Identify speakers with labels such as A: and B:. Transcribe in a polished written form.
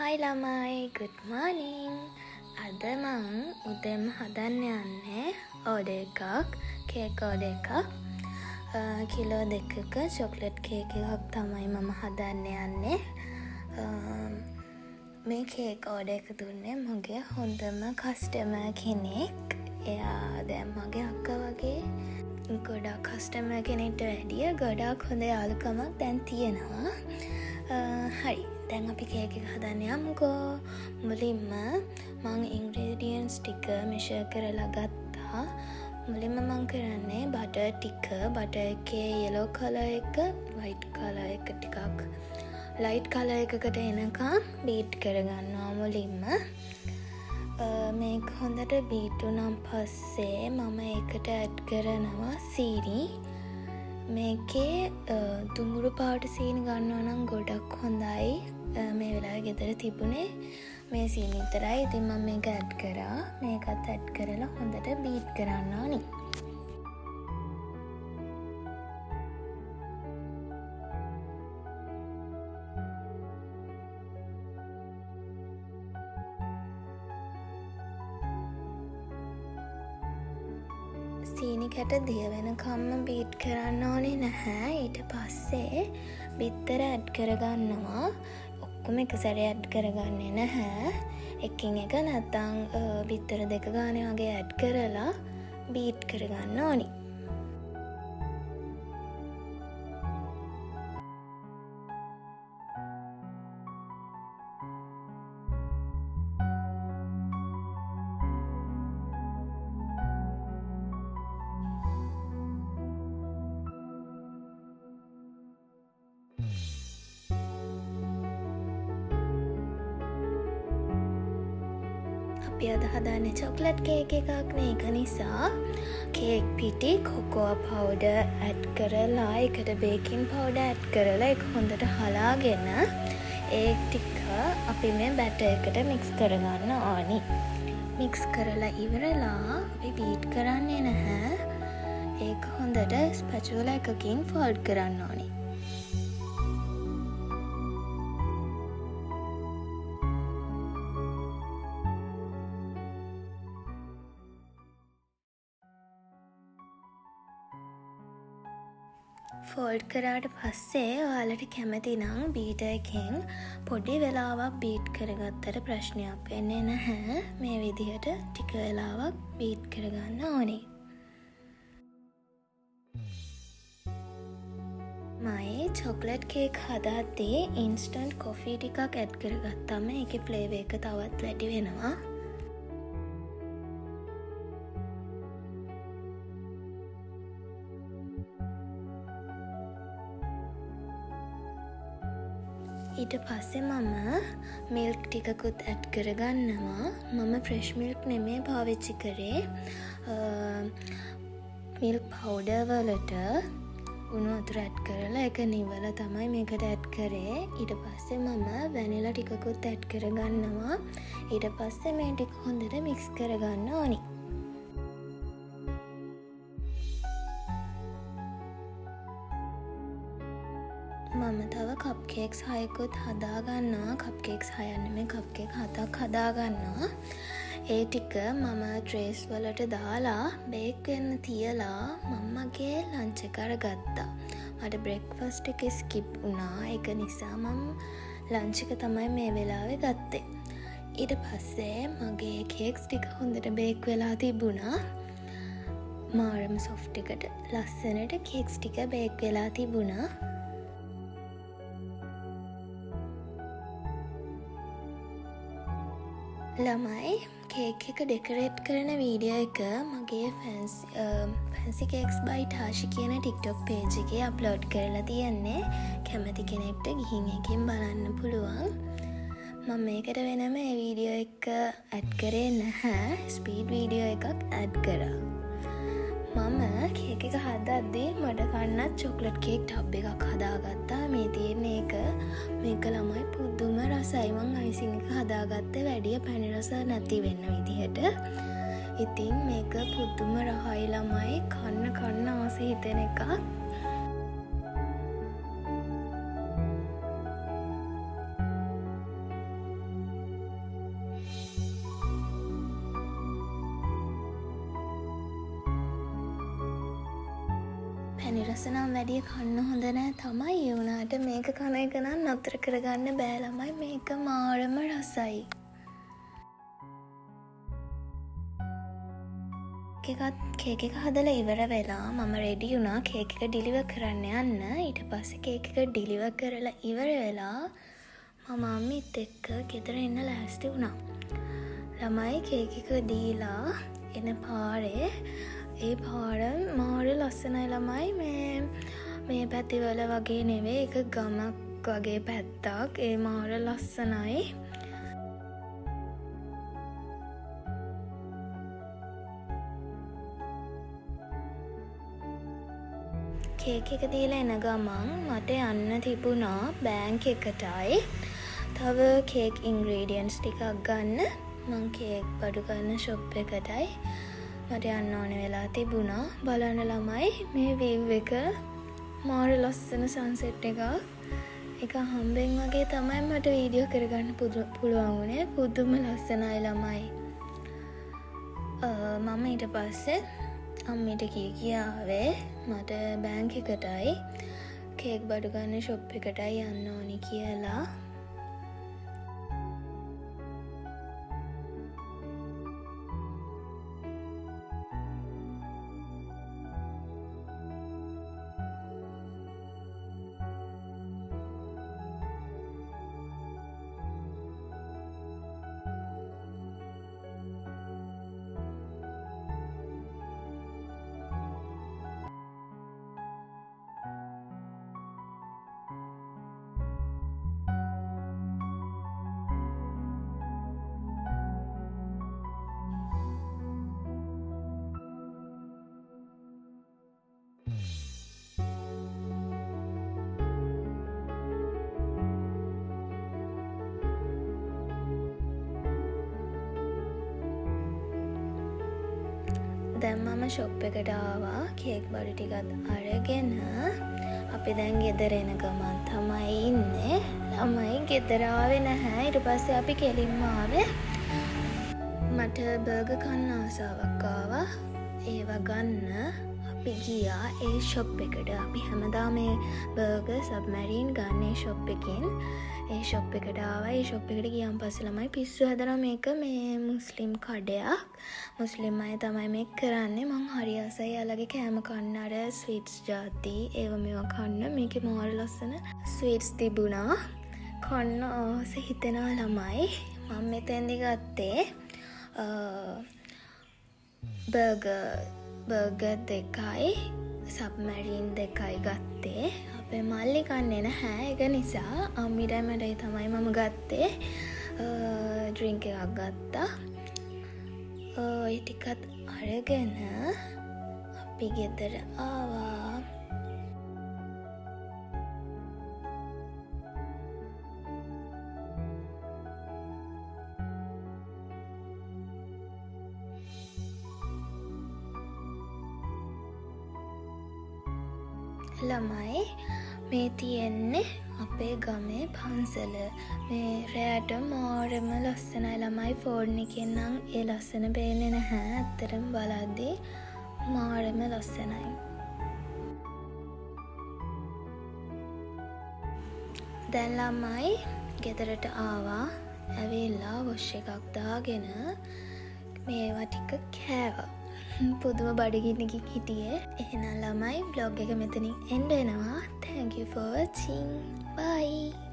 A: Hi ළමයි, good morning. අද මං උදේම හදන්න යන්නේ ඕඩර් එකක්, කේක් ඕඩර් එකක්. කිලෝ 2ක චොක්ලට් කේක් එකක් තමයි මම හදන්න යන්නේ. මේ කේක් ඕඩර් එක දුන්නේ මගේ හොඳම කස්ටමර් කෙනෙක්. එයා දැන් මගේ අක්කා වගේ. ගොඩක් කස්ටමර් කෙනෙක්ට වැඩිය ගොඩක් හොඳ යාළුකමක් දැන් තියෙනවා. හරි, දැන් අපි කේක් එක හදන්න යමුකෝ. මුලින්ම මං ඉන්ග්‍රීඩියන්ට්ස් ටික මෙෂර් කරලා ගත්තා. මුලින්ම මං කරන්නේ බටර් ටික, බටර් එකේ yellow color එක, white color එක ටිකක් light color එකකට එනකම් බීට් කරගන්නවා මුලින්ම. මේක හොඳට බීට් වුණාන් පස්සේ මම ඒකට ඇඩ් කරනවා සීනි. මේකේ දුඹුරු පාට සීනි ගන්නවා නම් ගොඩක් හොඳයි. මේ වෙලාවේ ගෙදර තිබුණේ මේ සීනි විතරයි. ඉතින් මම මේක ඇඩ් කරා. මේකත් ඇඩ් කරලා හොඳට බීට් කරන්න ඕනි. සීනි කැට දිය වෙනකම්ම බීට් කරන්න ඕනේ නැහැ. ඊට පස්සේ බිත්තර ඇඩ් කරගන්නවා. ඔක්කොම එක සැරේ ඇඩ් කරගන්නේ නැහැ. එකින් එක නැත්නම් බිත්තර 2 ගානේ වගේ ඇඩ් කරලා බීට් කරගන්න ඕනි. අපි අද හදන්නේ චොක්ලට් කේක් එකක්. මේක නිසා කේක් පිටි කොකෝ පවුඩර් ඇඩ් කරලා ඒකට බේකින් පවුඩර් ඇඩ් කරලා ඒක හොඳට හලාගෙන ඒ ටික අපි මේ බැටර් එකට මික්ස් කරගන්න ඕනි. මික්ස් කරලා ඉවරලා අපි බීට් කරන්නේ නැහැ. ඒක හොඳට ස්පැචුලා එකකින් ෆෝල්ඩ් කරන්න ඕනි. ෆෝල්ඩ් කරාට පස්සේ ඔයාලට කැමති නම් බීටර් එකෙන් පොඩි වෙලාවක් බීට් කරගත්තට ප්‍රශ්නයක් වෙන්නේ නැහැ. මේ විදිහට ටික වෙලාවක් බීට් කරගන්න ඕනේ. මම චොක්ලට් කේක් හදද්දී ඉන්ස්ටන්ට් කොෆි ටිකක් ඇඩ් කරගත්තම ඒකේ ෆ්ලේවර් එක තවත් වැඩි වෙනවා. ඊට පස්සේ මම මිල්ක් ටිකකුත් ඇඩ් කරගන්නවා. මම ෆ්‍රෙෂ් මිල්ක් නෙමෙයි පාවිච්චි කරේ. මිල්ක් පවුඩර් වලට උණු වතුර ඇඩ් කරලා ඒක නිවලා තමයි මේකට ඇඩ් කරේ. ඊට පස්සේ මම වැනිලා ටිකකුත් ඇඩ් කරගන්නවා. ඊට පස්සේ මේ ටික හොඳට මික්ස් කරගන්න ඕනි. මම තව කප් කේක්ස් 6කුත් හදාගන්නවා. කප් කේක්ස් 6 නෙමෙයි කප් කේක් 7ක් හදාගන්නවා. ඒ ටික මම ට්‍රේස් වලට දාලා බේක් වෙන්න තියලා මම්මගේ ලන්ච් එක අරගත්තා. මට බ්‍රෙක්ෆාස්ට් එක ස්කිප් වුණා. ඒක නිසා මම ලන්ච් එක තමයි මේ වෙලාවේ ගත්තේ. ඊට පස්සේ මගේ කේක්ස් ටික හොඳට බේක් වෙලා තිබුණා. මාරම සොෆ්ට් එකට ලස්සනට කේක්ස් ටික බේක් වෙලා තිබුණා. ළමයි කේක් එක ඩෙකරේට් කරන වීඩියෝ එක මගේ ෆැන්සි කේක්ස් බයි ටාෂි කියන ටික්ටොක් පේජ් එකේ අප්ලෝඩ් කරලා තියෙන්නේ. කැමති කෙනෙක්ට ගිහින් එකෙන් බලන්න පුළුවන්. මම මේකට වෙනම ඒ වීඩියෝ එක ඇඩ් කරේ නැහැ. ස්පීඩ් වීඩියෝ එකක් ඇඩ් කරා. මම කේක් එක හදද්දී මට කන්නත් චොක්ලට් කේක් ටබ් එකක් හදාගත්තා. මේ තියෙන එක මේක ළමයි පුදුම රසයි. මං අයිසිං එක හදාගත්තේ වැඩිය පැණි රස නැති වෙන්න විදිහට. ඉතින් මේක පුදුම රහයි ළමයි. කන්න ආස හිතෙන එකක්. නිරස නම් වැඩිය කන්න හොඳ නෑ තමයි. ඒ වුණාට මේක කන එක නම් නතර කරගන්න බෑ ළමයි. මේක මාරම රසයි. කේක් එක හදලා ඉවර වෙලා මම රෙඩි වුණා කේක් එක ඩිලිවර් කරන්න යන්න. ඊට පස්සේ කේක් එක ඩිලිවර් කරලා ඉවර වෙලා මම අම්මිත් එක්ක ගෙදර එන්න ලෑස්ති වුණා. ළමයි කේක් එක දීලා එන පාරේ ඒ පාර මාර ලස්සනයි ළමයි. මේ පැතිවල වගේ නෙවෙයි, එක ගමක් වගේ පැත්තක්. ඒ මාර ලස්සනයි. කේක් එක දීලා එන ගමන් මට යන්න තිබුණා බෑන්ක් එකටයි. තව කේක් ඉන්ග්‍රීඩියන්ට්ස් ටිකක් ගන්න. මං කේක් බඩු ගන්න ෂොප් එකටයි මට යන්න ඕන වෙලා තිබුණා. බලන්න ළමයි මේ වීව් එක මාර ලස්සන සන්සෙට් එකක්. එක හම්බෙන් වගේ තමයි මට වීඩියෝ කරගන්න පුළුවන් වුණේ. පුදුම ලස්සනයි ළමයි. මම ඊට පස්සේ අම්මිට කියාවේ මට බෑන්ක් එකටයි කේක් බඩු ගන්න ෂොප් එකටයි යන්න ඕනි කියලා. දැන් මම ෂොප් එකට ආවා. කේක් බඩු ටිකත් අරගෙන අපි දැන් ගෙදර එන ගමන් තමයි ඉන්නේ. ළමයි ගෙදර ආවේ නැහැ. ඊට පස්සේ අපි කෙලින්ම ආවේ. මට බර්ගර් කන්න ආසාවක් ආවා. ඒව ගන්න අපි ගියා ඒ ෂොප් එකට. අපි හැමදාම මේ බර්ගර් සබ්මැරින් ගන්න ඒ ෂොප් එකෙන්. ඒ ෂොප් එකට ආවා. ඒ ෂොප් එකට ගියාන් පස්සේ ළමයි පිස්සු හැදෙනවා. මේක මේ මුස්ලිම් කඩයක්. මුස්ලිම් අය තමයි මේක කරන්නේ. මං හරි ආසයි යාළගේ කෑම කන්න. අර ස්වීට්ස් ජාති ඒව මේවා කන්න. මේකේ මාර ලස්සන ස්වීට්ස් තිබුණා. කන්න ආස හිතෙනවා ළමයි. මම මෙතෙන්දි ගත්තේ බර්ගර් දෙකයි සබ්මැරින් දෙකයි ගත්තේ. අපේ මල්ලි කන්නේ නැහැ. ඒක නිසා අම්මිටයි මටයි තමයි මම ගත්තේ. ඩ්‍රින්ක් එකක් ගත්තා. ඒ ටිකත් අරගෙන අපි ගෙදර ආවා. ළමයි මේ තියෙන්නේ අපේ ගමේ පන්සල. මේ රෑට මාරම ලස්සනයි ළමයි. ෆෝන් එකෙන් නම් ඒ ලස්සන පේන්නේ නැහැ. ඇත්තටම බලද්දී මාරම ලස්සනයි. දැන් ළමයි ගෙදරට ආවා. ඇවිල්ලා වොෂ් එකක් දාගෙන මේවා ටික කෑවා. පුදුම බඩගින්නකින් හිටියේ. එහෙනම් ළමයි බ්ලොග් එක මෙතනින් එන්ඩ් වෙනවා. Thank you for watching. Bye.